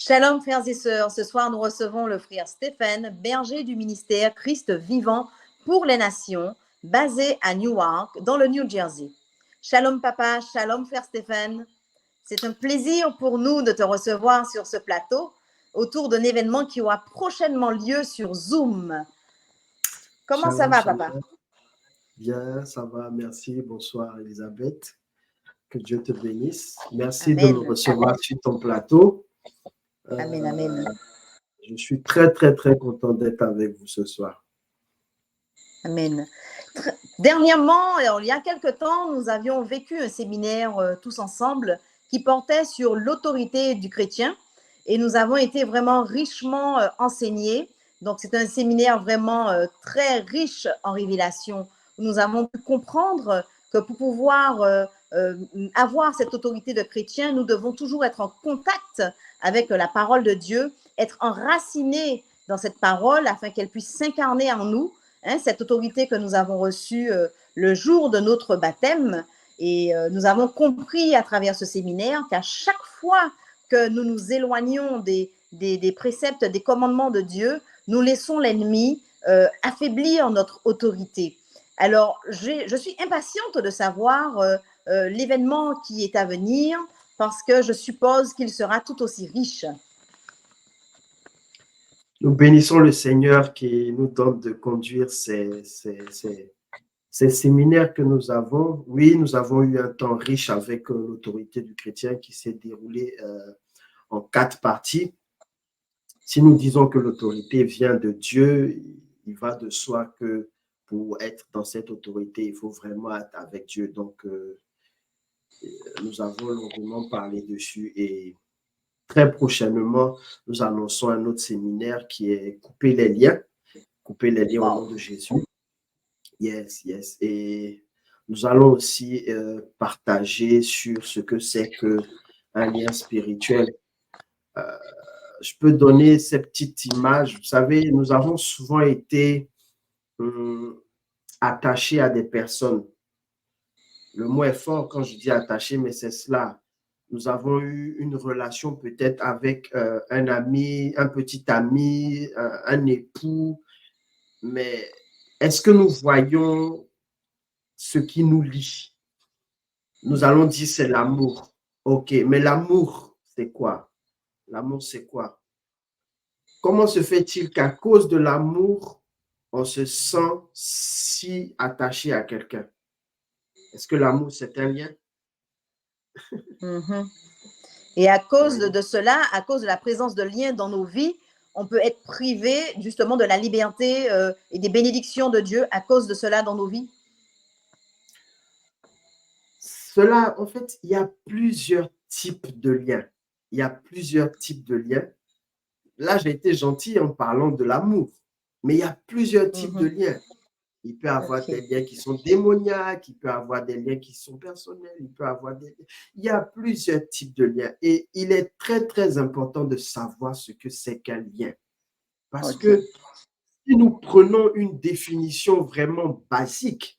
Shalom frères et sœurs, ce soir nous recevons le frère Stéphane, berger du ministère Christ vivant pour les nations, basé à Newark, dans le New Jersey. Shalom papa, shalom frère Stéphane. C'est un plaisir pour nous de te recevoir sur ce plateau autour d'un événement qui aura prochainement lieu sur Zoom. Comment ça va papa? Bien, ça va, merci. Bonsoir Elisabeth. Que Dieu te bénisse. Merci Amen. de me recevoir sur ton plateau. Amen, amen. Je suis très, très, très content d'être avec vous ce soir. Amen. Dernièrement, il y a quelque temps, nous avions vécu un séminaire tous ensemble qui portait sur l'autorité du chrétien et nous avons été vraiment richement enseignés. Donc, c'est un séminaire vraiment très riche en révélations. Nous avons pu comprendre que pour pouvoir avoir cette autorité de chrétien, nous devons toujours être en contact avec la parole de Dieu, être enracinés dans cette parole afin qu'elle puisse s'incarner en nous. Cette autorité que nous avons reçue le jour de notre baptême. Et nous avons compris à travers ce séminaire qu'à chaque fois que nous nous éloignons des préceptes, des commandements de Dieu, nous laissons l'ennemi affaiblir notre autorité. Alors, je suis impatiente de savoir l'événement qui est à venir parce que je suppose qu'il sera tout aussi riche. Nous bénissons le Seigneur qui nous donne de conduire ces séminaires que nous avons. Oui, nous avons eu un temps riche avec l'autorité du chrétien qui s'est déroulé en 4 parties. Si nous disons que l'autorité vient de Dieu, il va de soi que pour être dans cette autorité, il faut vraiment être avec Dieu. Donc, nous avons longuement parlé dessus et très prochainement, nous annonçons un autre séminaire qui est Couper les liens au nom de Jésus. Yes, yes. Et nous allons aussi partager sur ce que c'est qu'un lien spirituel. Je peux donner ces petites images. Vous savez, nous avons souvent été attachés à des personnes. Le mot est fort quand je dis attaché, mais c'est cela. Nous avons eu une relation peut-être avec un ami, un petit ami, un époux, mais est-ce que nous voyons ce qui nous lie? Nous allons dire c'est l'amour. Ok, mais l'amour, c'est quoi? L'amour, c'est quoi? Comment se fait-il qu'à cause de l'amour, on se sent si attaché à quelqu'un? Est-ce que l'amour, c'est un lien? Et à cause de cela, à cause de la présence de liens dans nos vies, on peut être privé justement de la liberté et des bénédictions de Dieu à cause de cela dans nos vies. Cela, en fait, il y a plusieurs types de liens. Il y a plusieurs types de liens. Là, j'ai été gentil en parlant de l'amour, mais il y a plusieurs types de liens. Il peut y avoir des liens qui sont démoniaques, il peut y avoir des liens qui sont personnels, il peut y avoir des... Il y a plusieurs types de liens et il est très, très important de savoir ce que c'est qu'un lien. Parce que si nous prenons une définition vraiment basique,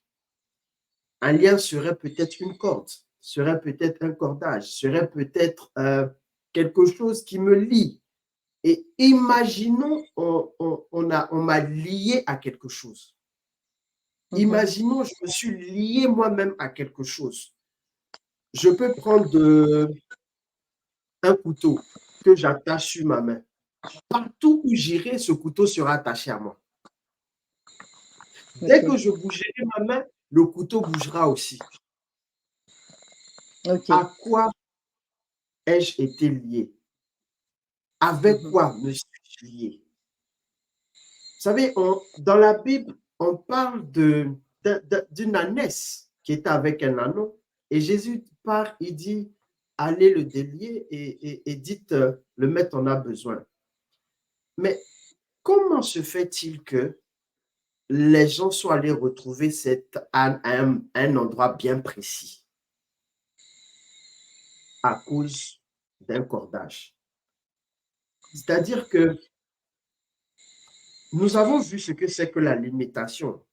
un lien serait peut-être une corde, serait peut-être un cordage, serait peut-être quelque chose qui me lie. Et imaginons, on m'a lié à quelque chose. Imaginons, je me suis lié moi-même à quelque chose. Je peux prendre un couteau que j'attache sur ma main. Partout où j'irai, ce couteau sera attaché à moi. Dès que je bougerai ma main, le couteau bougera aussi. À quoi ai-je été lié? Avec quoi me suis-je lié? Vous savez, dans la Bible, on parle d'une ânesse qui était avec un ânon. Et Jésus part, il dit, allez le délier et dites, le maître en a besoin. Mais comment se fait-il que les gens soient allés retrouver cette âne à un endroit bien précis? À cause d'un cordage. C'est-à-dire que nous avons vu ce que c'est que la limitation.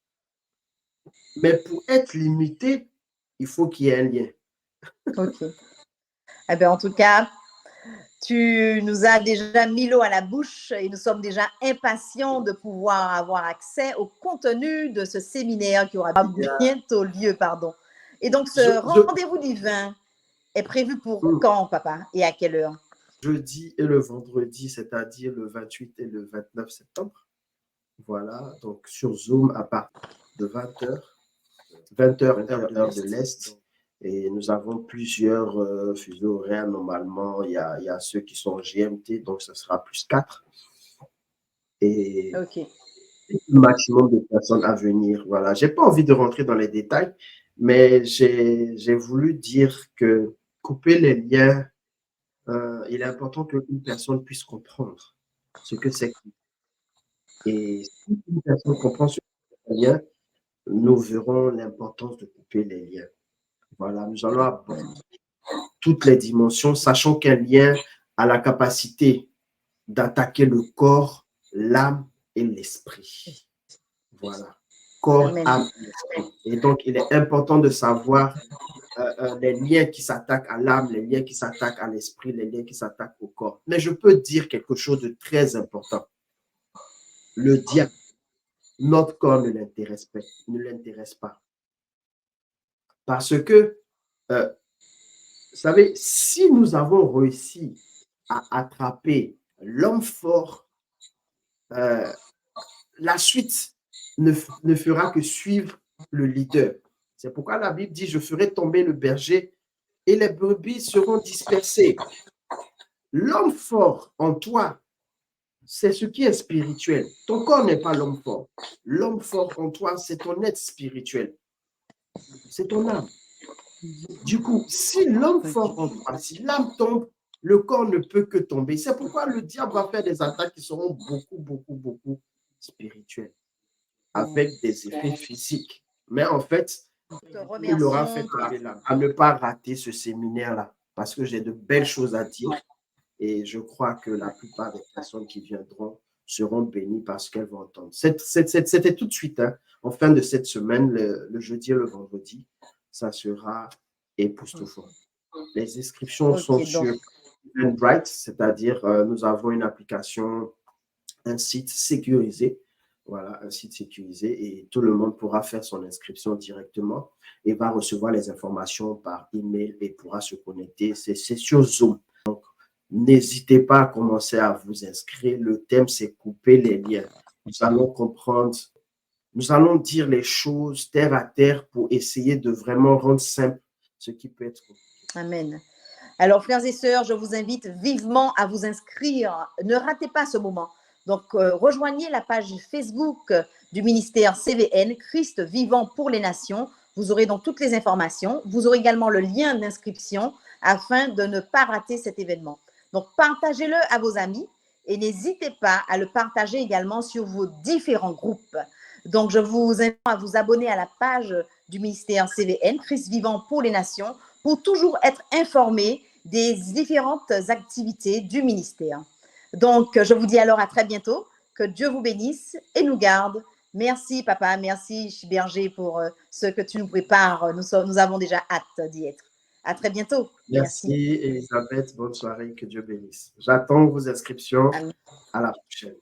Mais pour être limité, il faut qu'il y ait un lien. Ok. Eh bien, en tout cas, Tu nous as déjà mis l'eau à la bouche et nous sommes déjà impatients de pouvoir avoir accès au contenu de ce séminaire qui aura bientôt lieu, pardon. Et donc, ce rendez-vous divin est prévu pour quand, papa, et à quelle heure? Jeudi et le vendredi, c'est-à-dire le 28 et le 29 septembre. Voilà, donc sur Zoom à partir de 20h, 20h heure de l'Est. Et nous avons plusieurs fuseaux horaires normalement. Il y a ceux qui sont en GMT, donc ce sera +4. Et le maximum de personnes à venir. Voilà, j'ai pas envie de rentrer dans les détails, mais j'ai voulu dire que couper les liens, il est important qu'une personne puisse comprendre ce que c'est. Et si une personne comprend ce que c'est les liens, nous verrons l'importance de couper les liens. Voilà, nous allons aborder toutes les dimensions, sachant qu'un lien a la capacité d'attaquer le corps, l'âme et l'esprit. Voilà, corps, âme et esprit. Et donc, il est important de savoir les liens qui s'attaquent à l'âme, les liens qui s'attaquent à l'esprit, les liens qui s'attaquent au corps. Mais je peux dire quelque chose de très important. Le diable, notre corps ne l'intéresse pas. Parce que, vous savez, si nous avons réussi à attraper l'homme fort, la suite ne fera que suivre le leader. C'est pourquoi la Bible dit, je ferai tomber le berger et les brebis seront dispersées. L'homme fort en toi, c'est ce qui est spirituel. Ton corps n'est pas l'homme fort. L'homme fort en toi, c'est ton être spirituel. C'est ton âme. Du coup, si l'homme fort en toi, si l'âme tombe, le corps ne peut que tomber. C'est pourquoi le diable va faire des attaques qui seront beaucoup spirituelles, avec des effets physiques. Mais en fait, il aura fait tomber l'âme. À ne pas rater ce séminaire-là, parce que j'ai de belles choses à dire. Et je crois que la plupart des personnes qui viendront seront bénies parce qu'elles vont entendre. C'était tout de suite, hein, en fin de cette semaine, le jeudi et le vendredi, ça sera époustouflant. Les inscriptions sont sur Eventbrite, c'est-à-dire nous avons une application, un site sécurisé. Voilà, un site sécurisé et tout le monde pourra faire son inscription directement et va recevoir les informations par email et pourra se connecter. C'est sur Zoom. Donc, n'hésitez pas à commencer à vous inscrire. Le thème, c'est couper les liens. Nous allons comprendre, nous allons dire les choses terre à terre pour essayer de vraiment rendre simple ce qui peut être. Amen. Alors, frères et sœurs, je vous invite vivement à vous inscrire. Ne ratez pas ce moment. Donc, rejoignez la page Facebook du ministère CVN, Christ vivant pour les nations. Vous aurez donc toutes les informations. Vous aurez également le lien d'inscription afin de ne pas rater cet événement. Donc, partagez-le à vos amis et n'hésitez pas à le partager également sur vos différents groupes. Donc, je vous invite à vous abonner à la page du ministère CVN, Christ vivant pour les nations, pour toujours être informé des différentes activités du ministère. Donc, je vous dis alors à très bientôt. Que Dieu vous bénisse et nous garde. Merci, papa. Merci, Berger, pour ce que tu nous prépares. Nous avons déjà hâte d'y être. À très bientôt. Merci, Elisabeth. Bonne soirée. Que Dieu bénisse. J'attends vos inscriptions. Amen. À la prochaine.